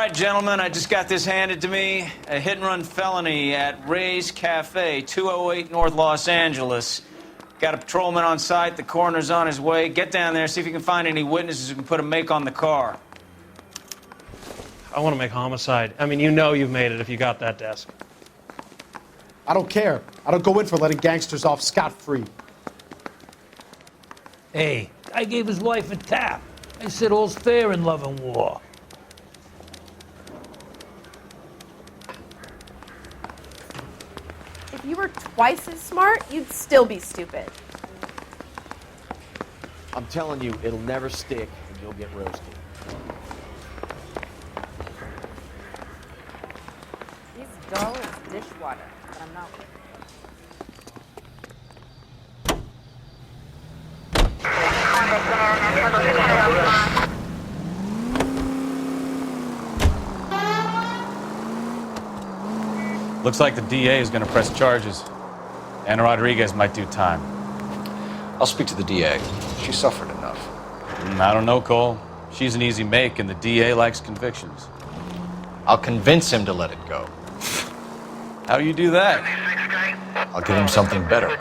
right, gentlemen, I just got this handed to me. A hit-and-run felony at Ray's Cafe, 208 North Los Angeles. Got a patrolman on site. The coroner's on his way. Get down there, see if you can find any witnesses who can put a make on the car. I want to make homicide. I mean, you know you've made it if you got that desk. I don't care. I don't go in for letting gangsters off scot-free. Hey, I gave his wife a tap. I said all's fair in love and war. If you were twice as smart, you'd still be stupid. I'm telling you, it'll never stick, and you'll get roasted. He's dull as dishwater, but I'm not with it. Looks like the DA is going to press charges. Anna Rodriguez might do time. I'll speak to the DA. She suffered enough. I don't know, Cole. She's an easy make, and the DA likes convictions. I'll convince him to let it go. How do you do that? I'll give him something better.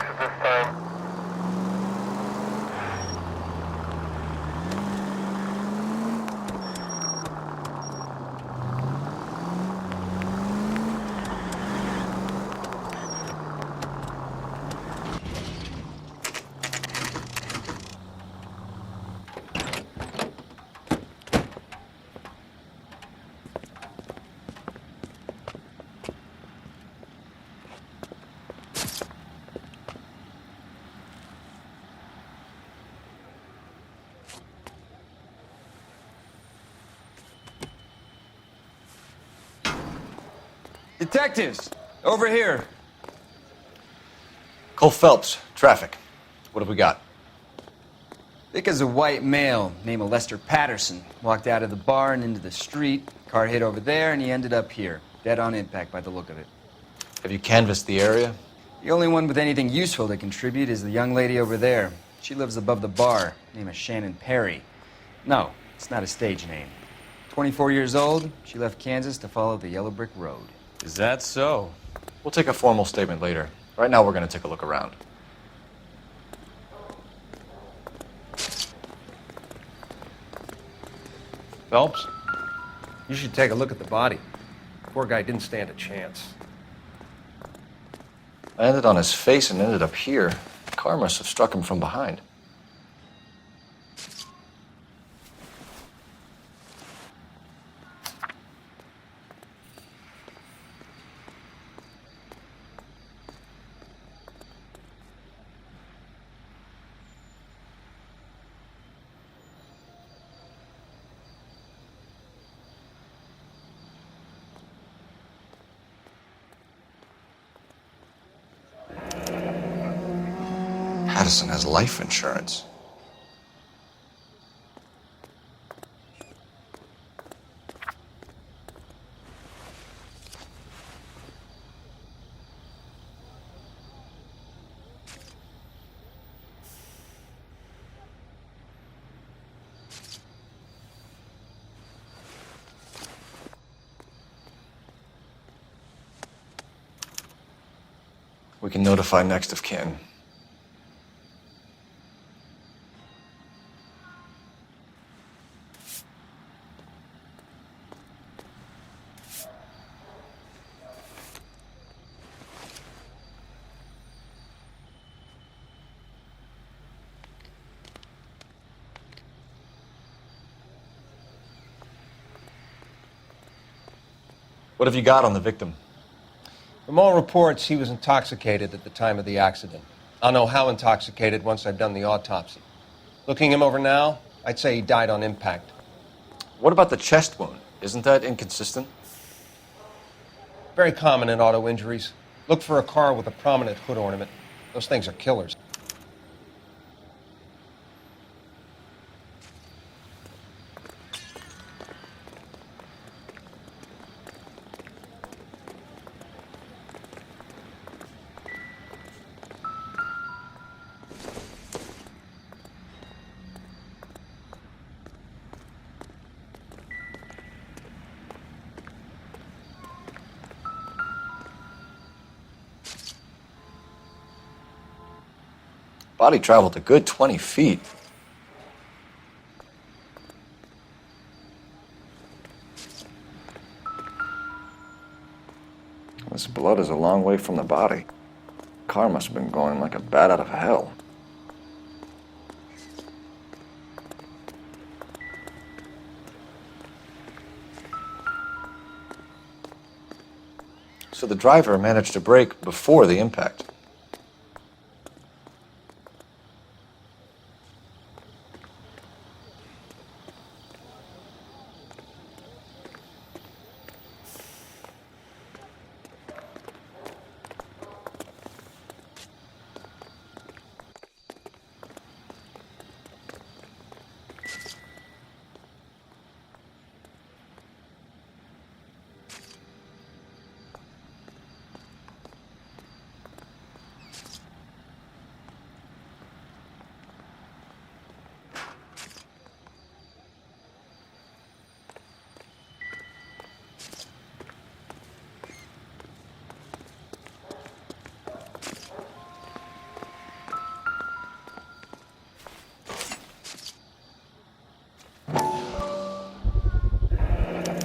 Detectives, over here. Cole Phelps, traffic. What have we got? Vic is a white male named Lester Patterson. Walked out of the bar and into the street. Car hit over there, and he ended up here. Dead on impact by the look of it. Have you canvassed the area? The only one with anything useful to contribute is the young lady over there. She lives above the bar. Name is Shannon Perry. No, it's not a stage name. 24 years old, she left Kansas to follow the yellow brick road. Is that so? We'll take a formal statement later. Right now, we're going to take a look around. Phelps, you should take a look at the body. Poor guy didn't stand a chance. I landed on his face and ended up here. The car must have struck him from behind. Patterson has life insurance. We can notify next of kin. What have you got on the victim? From all reports, he was intoxicated at the time of the accident. I'll know how intoxicated once I've done the autopsy. Looking him over now, I'd say he died on impact. What about the chest wound? Isn't that inconsistent? Very common in auto injuries. Look for a car with a prominent hood ornament. Those things are killers. Body traveled a good 20 feet. This blood is a long way from the body. Car must have been going like a bat out of hell. So the driver managed to brake before the impact.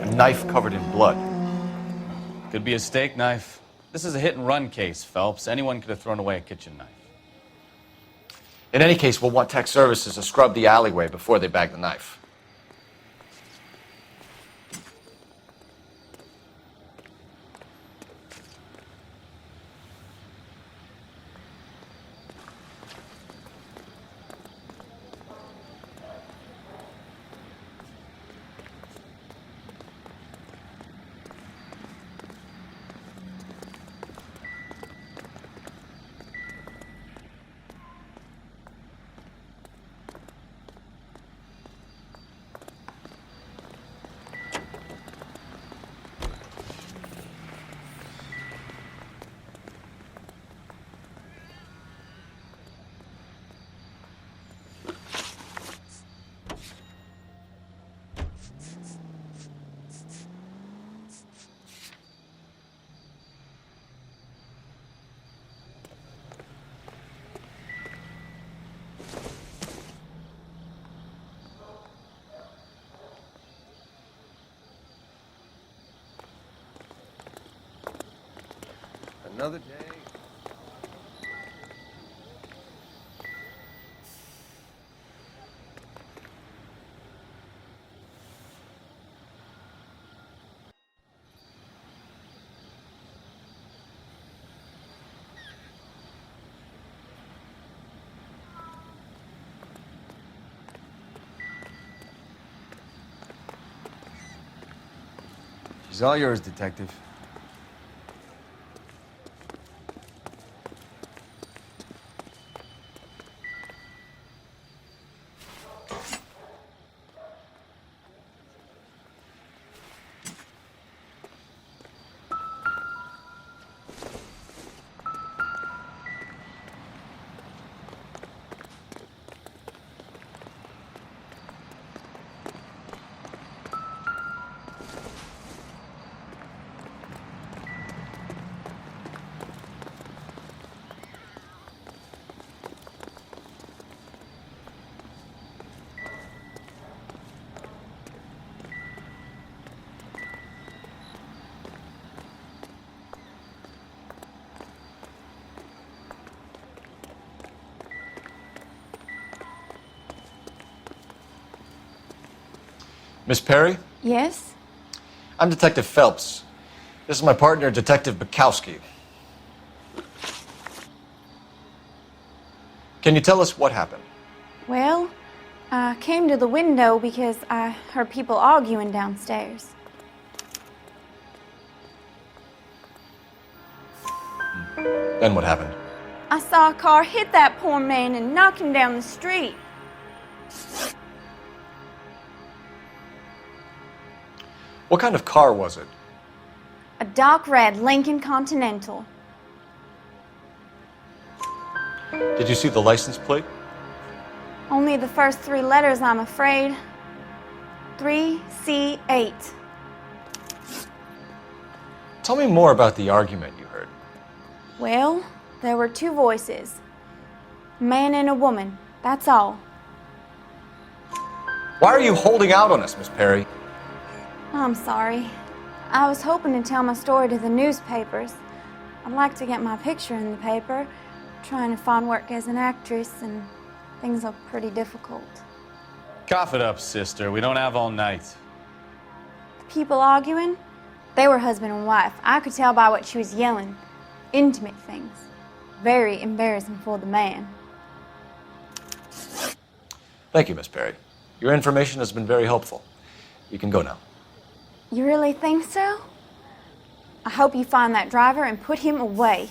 A knife covered in blood. Could be a steak knife. This is a hit-and-run case, Phelps. Anyone could have thrown away a kitchen knife. In any case, we'll want tech services to scrub the alleyway before they bag the knife. Another day. She's all yours, Detective. Miss Perry? Yes? I'm Detective Phelps. This is my partner, Detective Bukowski. Can you tell us what happened? Well, I came to the window because I heard people arguing downstairs. Then what happened? I saw a car hit that poor man and knock him down the street. What kind of car was it? A dark red Lincoln Continental. Did you see the license plate? Only the first three letters, I'm afraid. 3C8. Tell me more about the argument you heard. Well, there were two voices. A man and a woman, that's all. Why are you holding out on us, Miss Perry? I'm sorry. I was hoping to tell my story to the newspapers. I'd like to get my picture in the paper. Trying to find work as an actress, and things are pretty difficult. Cough it up, sister. We don't have all night. The people arguing, they were husband and wife. I could tell by what she was yelling. Intimate things. Very embarrassing for the man. Thank you, Miss Perry. Your information has been very helpful. You can go now. You really think so? I hope you find that driver and put him away.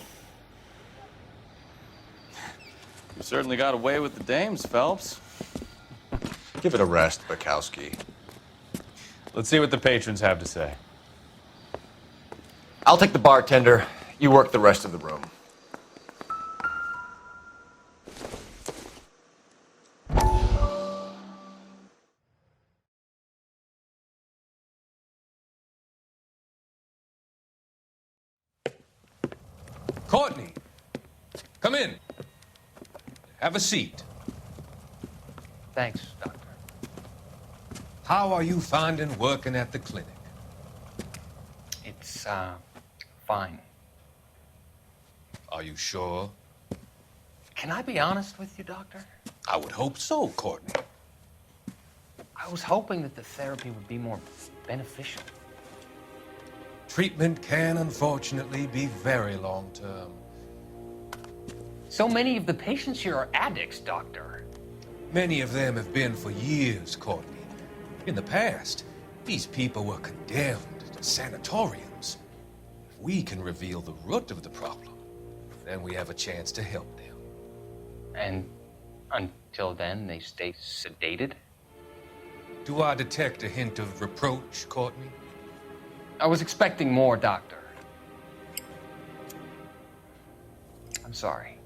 You certainly got away with the dames, Phelps. Give it a rest, Bukowski. Let's see what the patrons have to say. I'll take the bartender. You work the rest of the room. Courtney, come in. Have a seat. Thanks, Doctor. How are you finding working at the clinic? It's, fine. Are you sure? Can I be honest with you, Doctor? I would hope so, Courtney. I was hoping that the therapy would be more beneficial. Treatment can unfortunately be very long-term. So many of the patients here are addicts, Doctor. Many of them have been for years, Courtney. In the past, these people were condemned to sanatoriums. If we can reveal the root of the problem, then we have a chance to help them. And until then, they stay sedated? Do I detect a hint of reproach, Courtney? I was expecting more, Doctor. I'm sorry.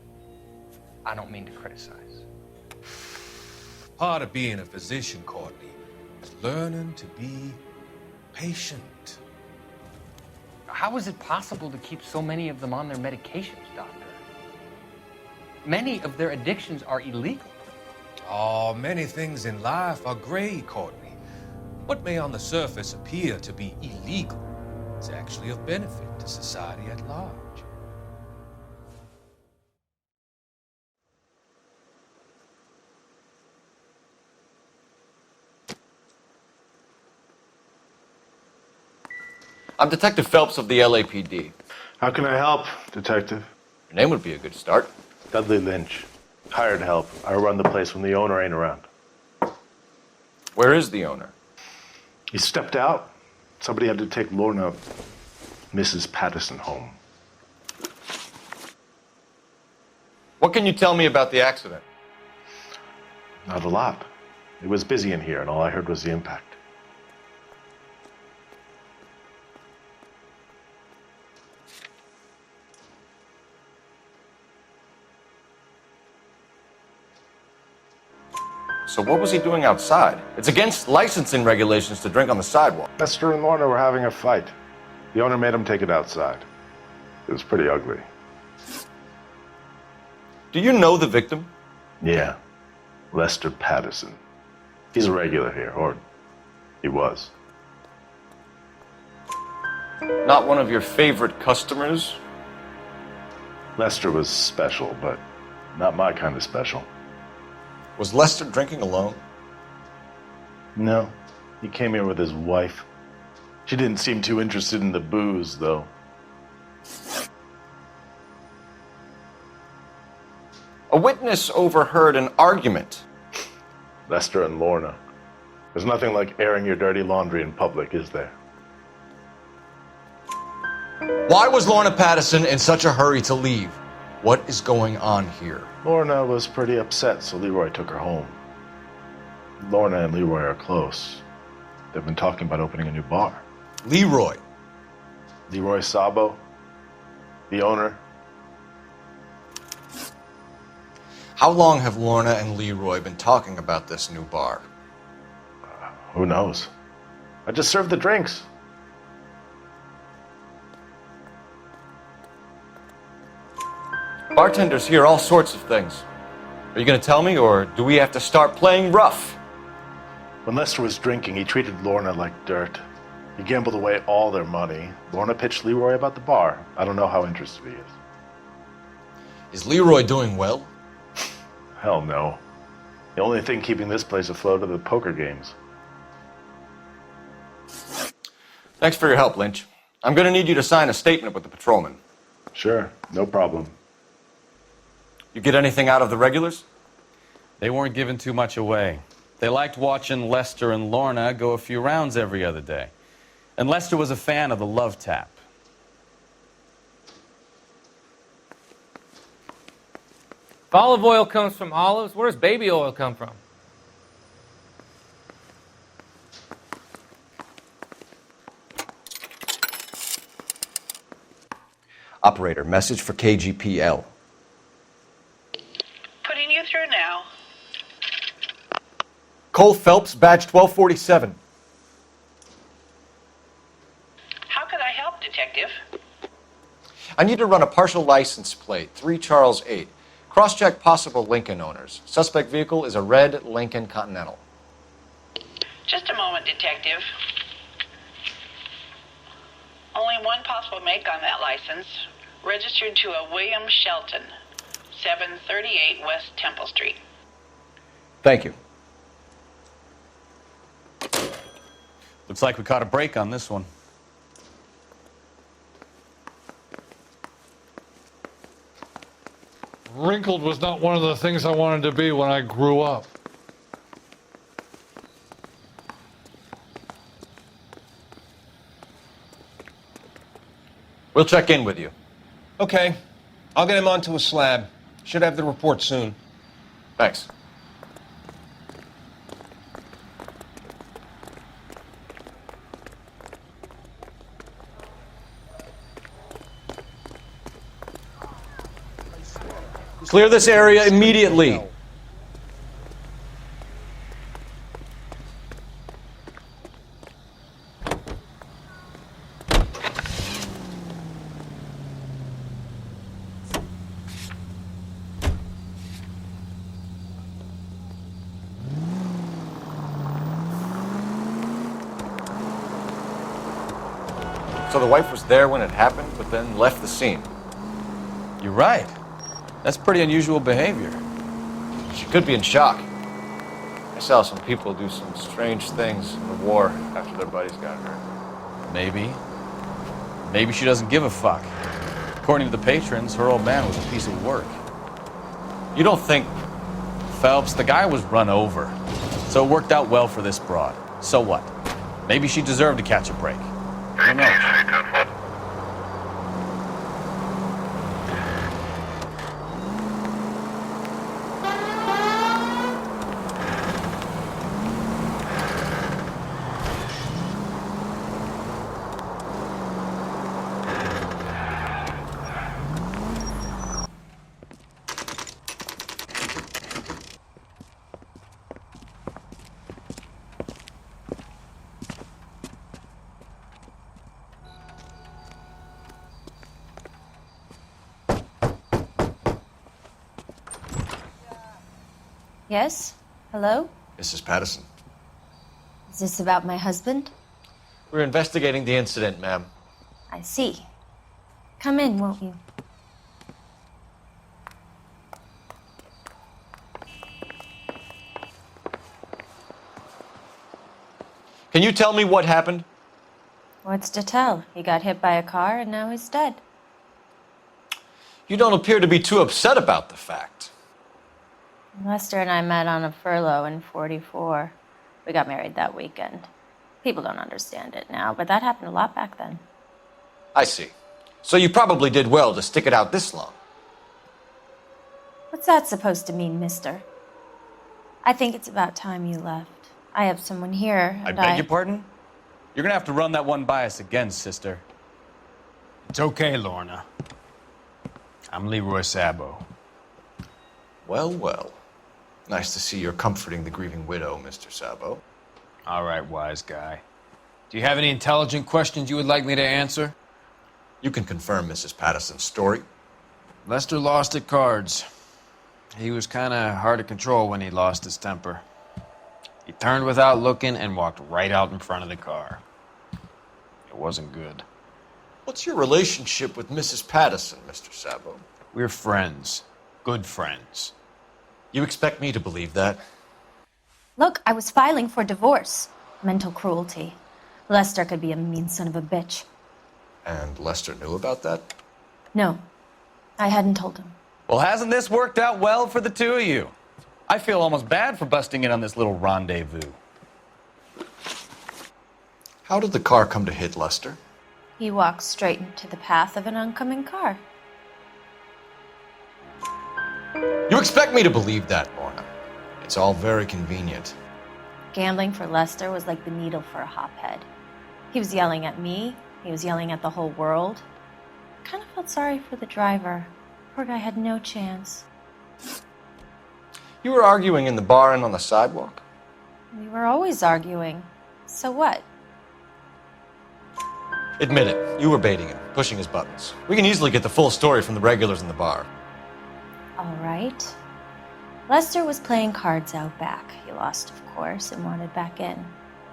I don't mean to criticize. Part of being a physician, Courtney, is learning to be patient. How is it possible to keep so many of them on their medications, Doctor? Many of their addictions are illegal. Oh, many things in life are gray, Courtney. What may on the surface appear to be illegal is actually of benefit to society at large. I'm Detective Phelps of the LAPD. How can I help, Detective? Your name would be a good start. Dudley Lynch. Hired help. I run the place when the owner ain't around. Where is the owner? He stepped out. Somebody had to take Lorna, Mrs. Patterson, home. What can you tell me about the accident? Not a lot. It was busy in here, and all I heard was the impact. So what was he doing outside? It's against licensing regulations to drink on the sidewalk. Lester and Lorna were having a fight. The owner made him take it outside. It was pretty ugly. Do you know the victim? Yeah. Lester Patterson. He's a regular here, or he was. Not one of your favorite customers? Lester was special, but not my kind of special. Was Lester drinking alone? No. He came here with his wife. She didn't seem too interested in the booze, though. A witness overheard an argument. Lester and Lorna. There's nothing like airing your dirty laundry in public, is there? Why was Lorna Patterson in such a hurry to leave? What is going on here? Lorna was pretty upset, so Leroy took her home. Lorna and Leroy are close. They've been talking about opening a new bar. Leroy? Leroy Sabo, the owner. How long have Lorna and Leroy been talking about this new bar? Who knows? I just served the drinks. Bartenders hear all sorts of things. Are you going to tell me, or do we have to start playing rough? When Lester was drinking, he treated Lorna like dirt. He gambled away all their money. Lorna pitched Leroy about the bar. I don't know how interested he is. Is Leroy doing well? Hell no. The only thing keeping this place afloat are the poker games. Thanks for your help, Lynch. I'm going to need you to sign a statement with the patrolman. Sure, no problem. You get anything out of the regulars? They weren't giving too much away. They liked watching Lester and Lorna go a few rounds every other day. And Lester was a fan of the love tap. If olive oil comes from olives, where does baby oil come from? Operator, message for KGPL. Putting you through now. Cole Phelps, badge 1247. How could I help, Detective? I need to run a partial license plate, 3 Charles 8. Cross-check possible Lincoln owners. Suspect vehicle is a red Lincoln Continental. Just a moment, Detective. Only one possible make on that license. Registered to a William Shelton, 738 West Temple Street. Thank you. Looks like we caught a break on this one. Wrinkled was not one of the things I wanted to be when I grew up. We'll check in with you. Okay. I'll get him onto a slab. Should have the report soon. Thanks. Clear this area immediately. So the wife was there when it happened, but then left the scene. You're right. That's pretty unusual behavior. She could be in shock. I saw some people do some strange things in the war after their buddies got hurt. Maybe. Maybe she doesn't give a fuck. According to the patrons, her old man was a piece of work. You don't think... Phelps, the guy was run over. So it worked out well for this broad. So what? Maybe she deserved to catch a break. Who knows? Yes? Hello? Mrs. Patterson. Is this about my husband? We're investigating the incident, ma'am. I see. Come in, won't you? Can you tell me what happened? What's to tell? He got hit by a car and now he's dead. You don't appear to be too upset about the fact. Lester and I met on a furlough in '44. We got married that weekend. People don't understand it now, but that happened a lot back then. I see. So you probably did well to stick it out this long. What's that supposed to mean, mister? I think it's about time you left. I have someone here, I and beg your pardon? You're gonna have to run that one by us again, sister. It's okay, Lorna. I'm Leroy Sabo. Well, well. Nice to see you're comforting the grieving widow, Mr. Sabo. All right, wise guy. Do you have any intelligent questions you would like me to answer? You can confirm Mrs. Patterson's story. Lester lost at cards. He was kind of hard to control when he lost his temper. He turned without looking and walked right out in front of the car. It wasn't good. What's your relationship with Mrs. Patterson, Mr. Sabo? We're friends. Good friends. You expect me to believe that? Look, I was filing for divorce. Mental cruelty. Lester could be a mean son of a bitch. And Lester knew about that? No, I hadn't told him. Well, hasn't this worked out well for the two of you? I feel almost bad for busting in on this little rendezvous. How did the car come to hit Lester? He walked straight into the path of an oncoming car. You expect me to believe that, Lorna? It's all very convenient. Gambling for Lester was like the needle for a hophead. He was yelling at me. He was yelling at the whole world. I kind of felt sorry for the driver. Poor guy had no chance. You were arguing in the bar and on the sidewalk? We were always arguing. So what? Admit it, you were baiting him, pushing his buttons. We can easily get the full story from the regulars in the bar. All right. Lester was playing cards out back. He lost, of course, and wanted back in.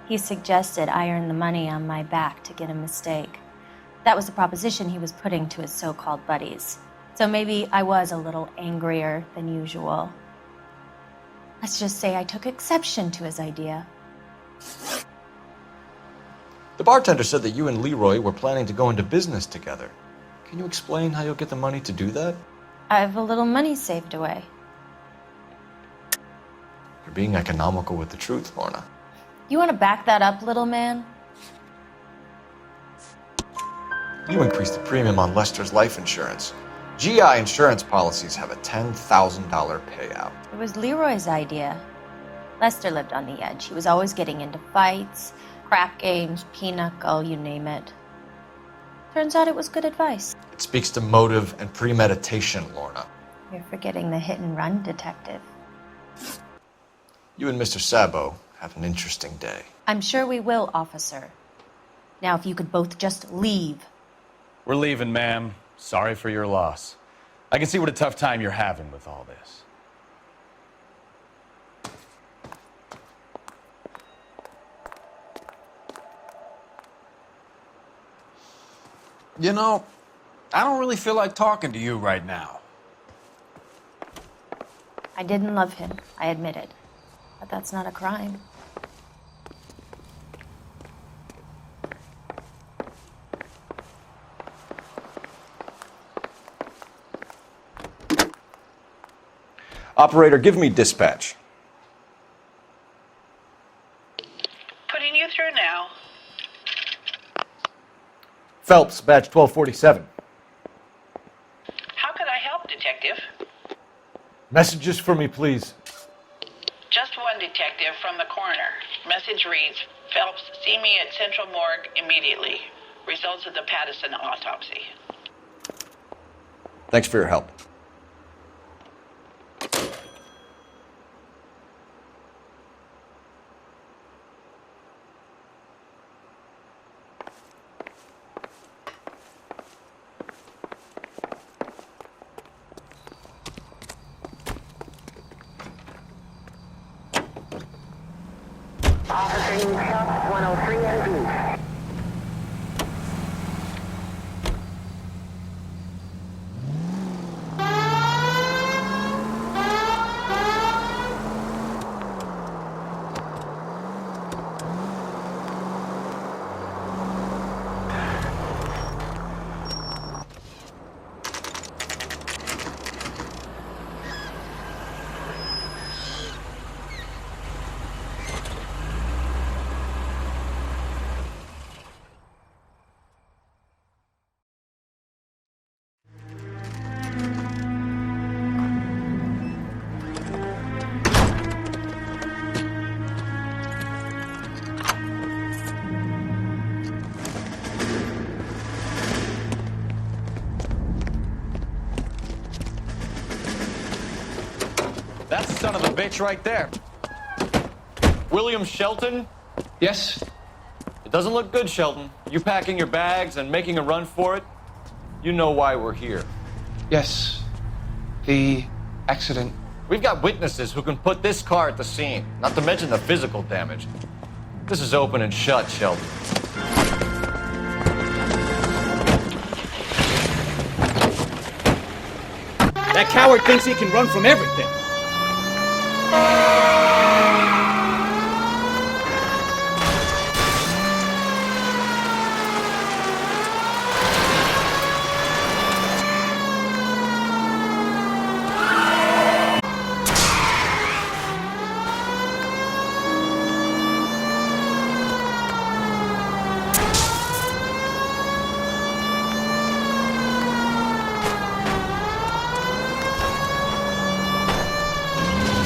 He suggested I earn the money on my back to get a mistake. That was the proposition he was putting to his so-called buddies. So maybe I was a little angrier than usual. Let's just say I took exception to his idea. The bartender said that you and Leroy were planning to go into business together. Can you explain how you'll get the money to do that? I have a little money saved away. You're being economical with the truth, Lorna. You want to back that up, little man? You increased the premium on Lester's life insurance. GI insurance policies have a $10,000 payout. It was Leroy's idea. Lester lived on the edge. He was always getting into fights, crap games, pinochle, you name it. Turns out it was good advice. It speaks to motive and premeditation, Lorna. You're forgetting the hit-and-run detective. You and Mr. Sabo have an interesting day. I'm sure we will, officer. Now, if you could both just leave. We're leaving, ma'am. Sorry for your loss. I can see what a tough time you're having with all this. You know, I don't really feel like talking to you right now. I didn't love him, I admit it. But that's not a crime. Operator, give me dispatch. Putting you through now. Phelps, badge 1247. How could I help, Detective? Messages for me, please. Just one detective from the coroner. Message reads, Phelps, see me at Central Morgue immediately. Results of the Patterson autopsy. Thanks for your help. Officer Shop 103 MD. That's the son of a bitch right there. William Shelton? Yes? It doesn't look good, Shelton. You packing your bags and making a run for it? You know why we're here. Yes. The accident We've got witnesses who can put this car at the scene, not to mention the physical damage. This is open and shut, Sheldon. That coward thinks he can run from everything.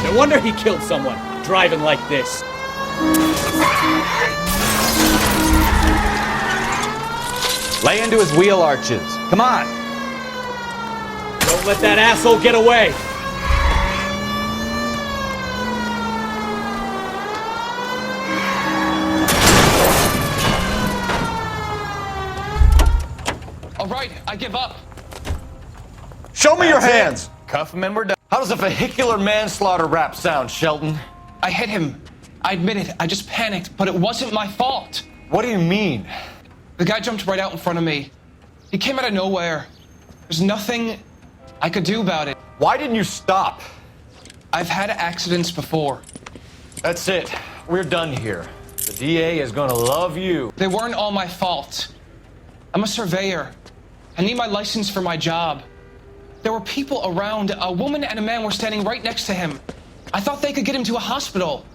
No wonder he killed someone, driving like this. Lay into his wheel arches. Come on. Don't let that asshole get away. All right, I give up. Show me your That's it. hands! Cuff him and we're done. How does a vehicular manslaughter rap sound, Sheldon? I hit him. I admit it. I just panicked, but it wasn't my fault. What do you mean? The guy jumped right out in front of me. He came out of nowhere. There's nothing I could do about it. Why didn't you stop? I've had accidents before. That's it. We're done here. The DA is gonna love you. They weren't all my fault. I'm a surveyor. I need my license for my job. There were people around. A woman and a man were standing right next to him. I thought they could get him to a hospital.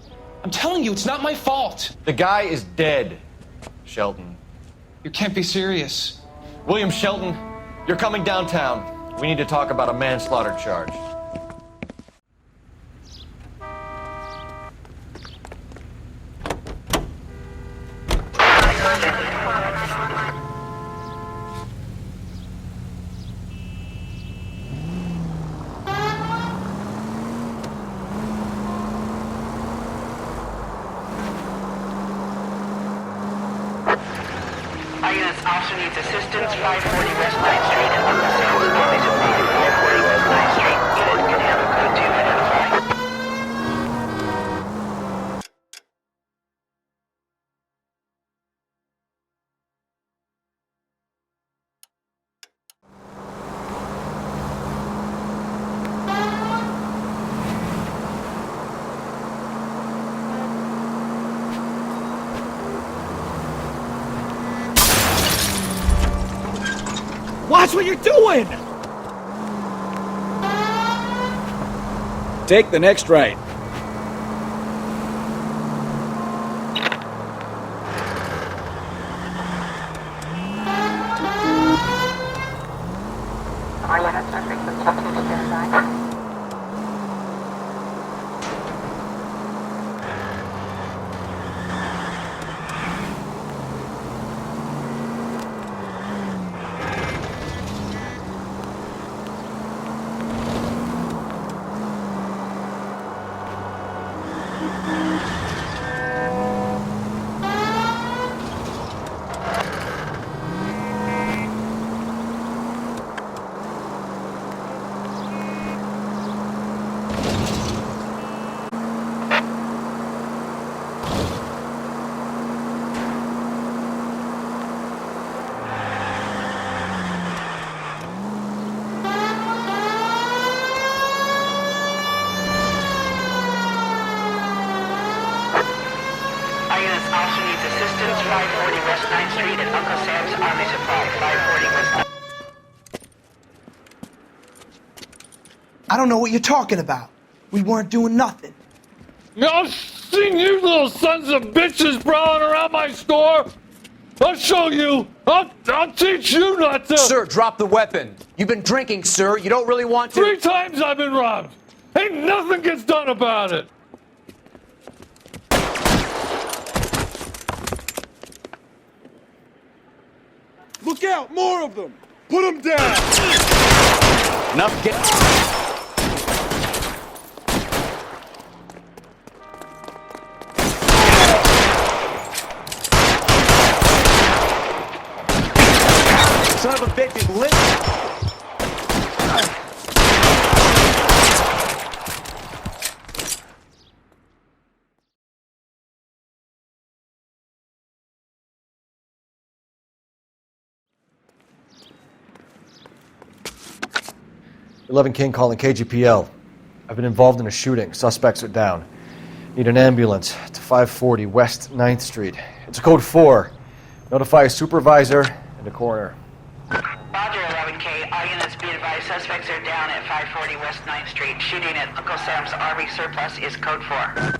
I'm telling you, it's not my fault. The guy is dead, Sheldon. You can't be serious. William Shelton, you're coming downtown. We need to talk about a manslaughter charge. Units also needs assistance, 540 West 9th Street and Uncle Sam's Army Supply, 540 West 9th Street. Unit can handle code 2, identify. Watch what you're doing! Take the next right. Units also needs assistance, 540 West 9th Street and Uncle Sam's Army Supply, 540 West 9th. I don't know what you're talking about. We weren't doing nothing. I've seen you little sons of bitches prowling around my store. I'll show you. I'll teach you not to. Sir, drop the weapon. You've been drinking, sir. You don't really want to. 3 times I've been robbed. Ain't nothing gets done about it. Look out! More of them! Put them down! Enough. Get. Son of a bitch is lit. 11 King calling KGPL. I've been involved in a shooting. Suspects are down. Need an ambulance to 540 West 9th Street. It's a code 4. Notify a supervisor and a coroner. Roger, 11K. All units be advised, suspects are down at 540 West 9th Street. Shooting at Uncle Sam's RV surplus is code 4.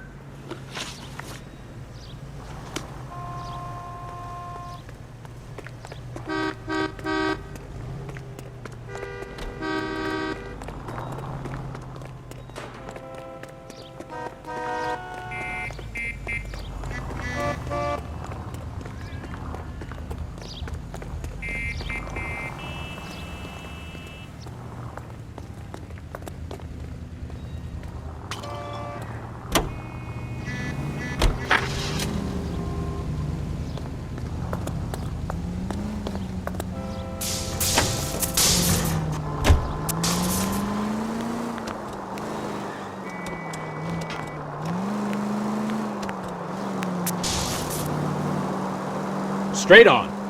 Straight on.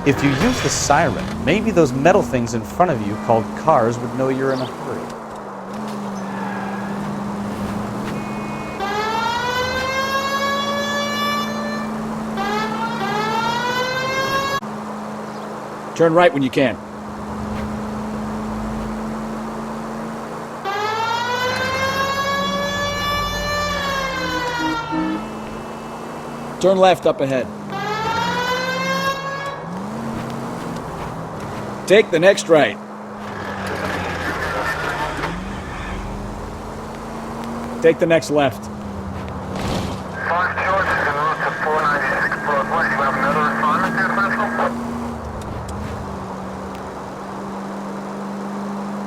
If you use the siren, maybe those metal things in front of you called cars would know you're in a hurry. Turn right when you can. Turn left up ahead. Take the next right. Take the next left.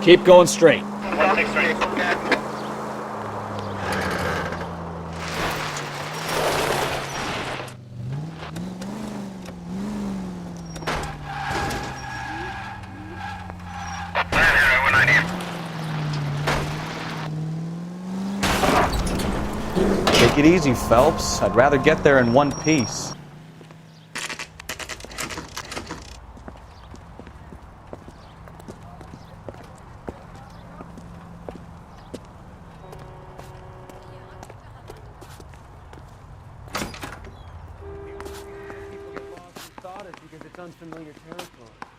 Keep going straight. Take it easy, Phelps. I'd rather get there in one piece. Because it's unfamiliar territory.